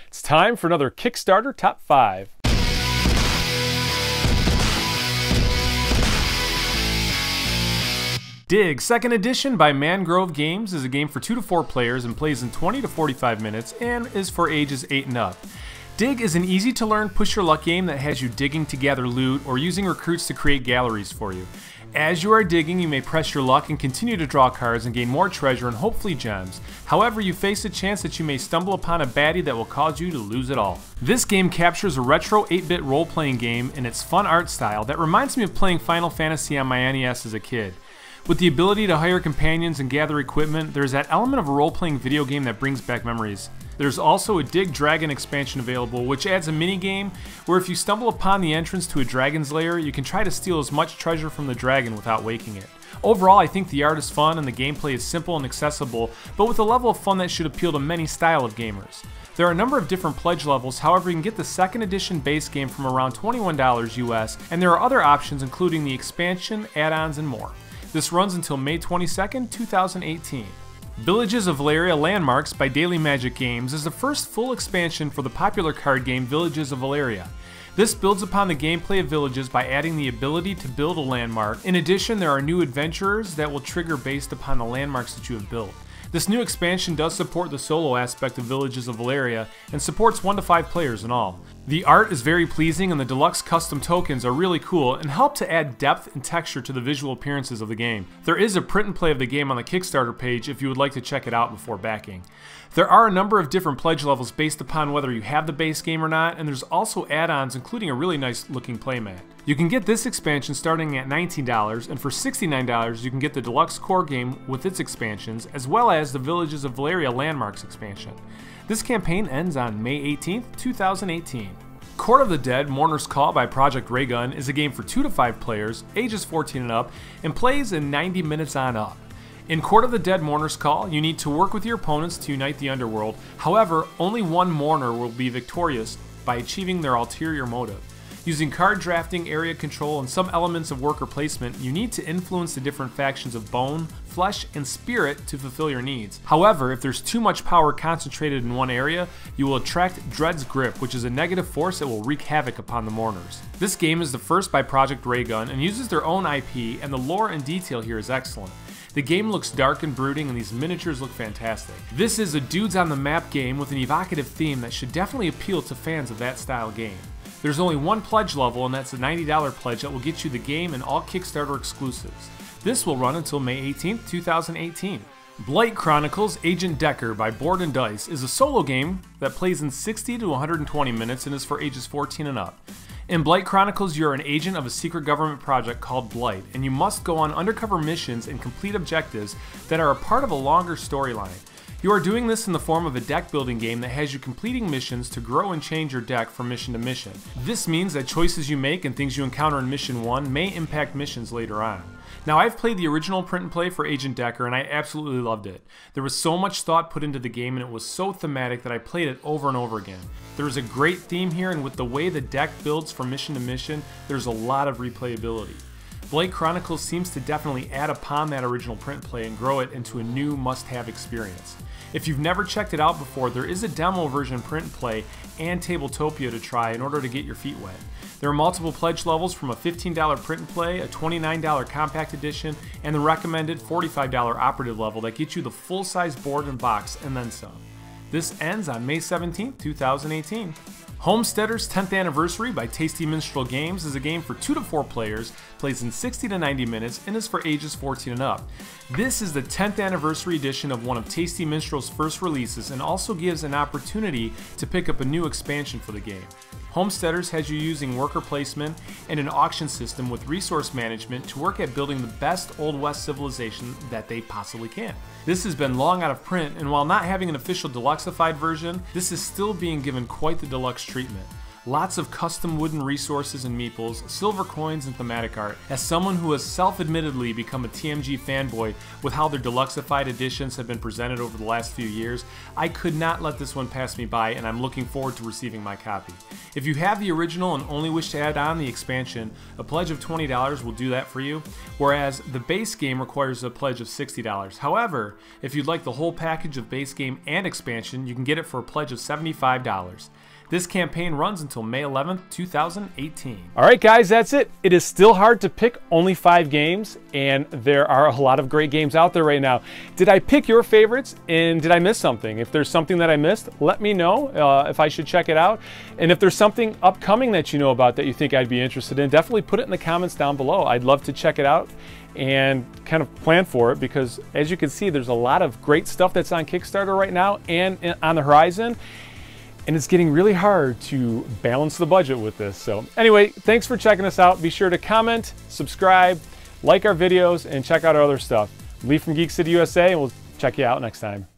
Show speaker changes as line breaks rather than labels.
It's time for another Kickstarter Top 5. Dig, 2nd edition by Mangrove Games, is a game for 2 to 4 players and plays in 20 to 45 minutes and is for ages 8 and up. Dig is an easy to learn push your luck game that has you digging to gather loot or using recruits to create galleries for you. As you are digging, you may press your luck and continue to draw cards and gain more treasure and hopefully gems. However, you face a chance that you may stumble upon a baddie that will cause you to lose it all. This game captures a retro 8-bit role-playing game in its fun art style that reminds me of playing Final Fantasy on my NES as a kid. With the ability to hire companions and gather equipment, there's that element of a role-playing video game that brings back memories. There's also a Dig Dragon expansion available, which adds a mini-game where if you stumble upon the entrance to a dragon's lair, you can try to steal as much treasure from the dragon without waking it. Overall, I think the art is fun and the gameplay is simple and accessible, but with a level of fun that should appeal to many style of gamers. There are a number of different pledge levels, however you can get the 2nd edition base game from around $21 US, and there are other options including the expansion, add-ons, and more. This runs until May 22nd, 2018. Villages of Valeria Landmarks by Daily Magic Games is the first full expansion for the popular card game Villages of Valeria. This builds upon the gameplay of Villages by adding the ability to build a landmark. In addition, there are new adventurers that will trigger based upon the landmarks that you have built. This new expansion does support the solo aspect of Villages of Valeria and supports 1 to 5 players in all. The art is very pleasing and the deluxe custom tokens are really cool and help to add depth and texture to the visual appearances of the game. There is a print and play of the game on the Kickstarter page if you would like to check it out before backing. There are a number of different pledge levels based upon whether you have the base game or not, and there's also add-ons including a really nice looking playmat. You can get this expansion starting at $19, and for $69 you can get the deluxe core game with its expansions, as well as the Villages of Valeria Landmarks expansion. This campaign ends on May 18th, 2018. Court of the Dead Mourner's Call by Project Raygun is a game for 2 to 5 players, ages 14 and up, and plays in 90 minutes on up. In Court of the Dead Mourner's Call, you need to work with your opponents to unite the underworld. However, only one mourner will be victorious by achieving their ulterior motive. Using card drafting, area control, and some elements of worker placement, you need to influence the different factions of bone, flesh, and spirit to fulfill your needs. However, if there's too much power concentrated in one area, you will attract Dread's Grip, which is a negative force that will wreak havoc upon the mourners. This game is the first by Project Raygun and uses their own IP, and the lore and detail here is excellent. The game looks dark and brooding and these miniatures look fantastic. This is a dudes on the map game with an evocative theme that should definitely appeal to fans of that style game. There's only one pledge level, and that's a $90 pledge that will get you the game and all Kickstarter exclusives. This will run until May 18th, 2018. Blight Chronicles Agent Decker by Board and Dice is a solo game that plays in 60 to 120 minutes and is for ages 14 and up. In Blight Chronicles, you're an agent of a secret government project called Blight, and you must go on undercover missions and complete objectives that are a part of a longer storyline. You are doing this in the form of a deck building game that has you completing missions to grow and change your deck from mission to mission. This means that choices you make and things you encounter in Mission 1 may impact missions later on. Now, I've played the original print and play for Agent Decker and I absolutely loved it. There was so much thought put into the game and it was so thematic that I played it over and over again. There is a great theme here, and with the way the deck builds from mission to mission, there's a lot of replayability. Blight Chronicles seems to definitely add upon that original print play and grow it into a new must-have experience. If you've never checked it out before, there is a demo version print and play and Tabletopia to try in order to get your feet wet. There are multiple pledge levels from a $15 print and play, a $29 compact edition, and the recommended $45 operative level that gets you the full-size board and box and then some. This ends on May 17th, 2018. Homesteaders 10th Anniversary by Tasty Minstrel Games is a game for 2 to 4 players, plays in 60 to 90 minutes, and is for ages 14 and up. This is the 10th anniversary edition of one of Tasty Minstrel's first releases and also gives an opportunity to pick up a new expansion for the game. Homesteaders has you using worker placement and an auction system with resource management to work at building the best Old West civilization that they possibly can. This has been long out of print, and while not having an official deluxeified version, this is still being given quite the deluxe treatment. lots of custom wooden resources and meeples, silver coins, and thematic art. As someone who has self-admittedly become a TMG fanboy with how their deluxeified editions have been presented over the last few years, I could not let this one pass me by, and I'm looking forward to receiving my copy. If you have the original and only wish to add on the expansion, a pledge of $20 will do that for you, whereas the base game requires a pledge of $60. However, if you'd like the whole package of base game and expansion, you can get it for a pledge of $75. This campaign runs until May 11th, 2018. All right, guys, that's it. It is still hard to pick only 5 games, and there are a lot of great games out there right now. Did I pick your favorites, and did I miss something? If there's something that I missed, let me know if I should check it out. And if there's something upcoming that you know about that you think I'd be interested in, definitely put it in the comments down below. I'd love to check it out and kind of plan for it, because as you can see, there's a lot of great stuff that's on Kickstarter right now and on the horizon. And it's getting really hard to balance the budget with this. So anyway, thanks for checking us out. Be sure to comment, subscribe, like our videos, and check out our other stuff. Lee from Geek City USA, and we'll check you out next time.